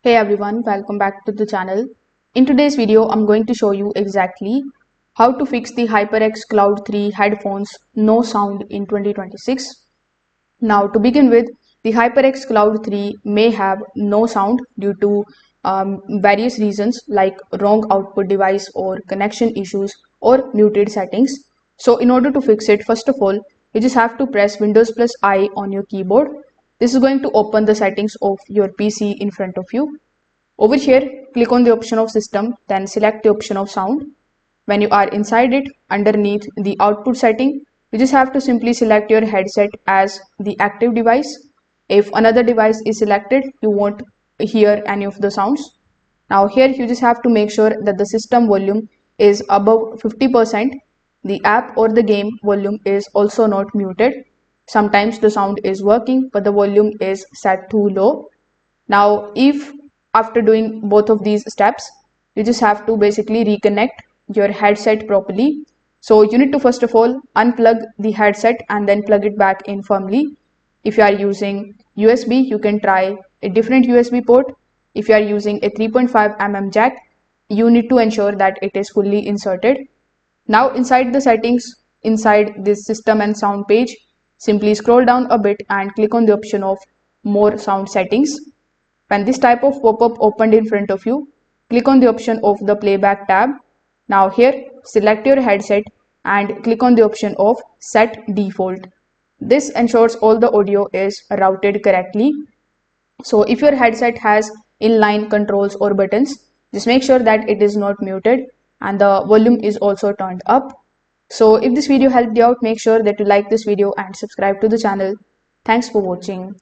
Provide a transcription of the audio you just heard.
Hey everyone, welcome back to the channel. In today's video, I'm going to show you exactly how to fix the HyperX Cloud 3 headphones no sound in 2026. Now to begin with, the HyperX Cloud 3 may have no sound due to various reasons like wrong output device or connection issues or muted settings. So in order to fix it, first of all, you just have to press Windows plus I on your keyboard. This is going to open the settings of your PC in front of you. Over here, click on the option of system, then select the option of sound. When you are inside it, underneath the output setting, you just have to simply select your headset as the active device. If another device is selected, you won't hear any of the sounds. Now here you just have to make sure that the system volume is above 50%. The app or the game volume is also not muted. Sometimes the sound is working, but the volume is set too low. Now, if after doing both of these steps, you just have to basically reconnect your headset properly. So you need to first of all unplug the headset and then plug it back in firmly. If you are using USB, you can try a different USB port. If you are using a 3.5 mm jack, you need to ensure that it is fully inserted. Now inside the settings, inside this system and sound page, simply scroll down a bit and click on the option of more sound settings. When this type of pop-up opened in front of you, click on the option of the playback tab. Now here, select your headset and click on the option of set default. This ensures all the audio is routed correctly. So if your headset has inline controls or buttons, just make sure that it is not muted and the volume is also turned up. So if this video helped you out, make sure that you like this video and subscribe to the channel. Thanks for watching.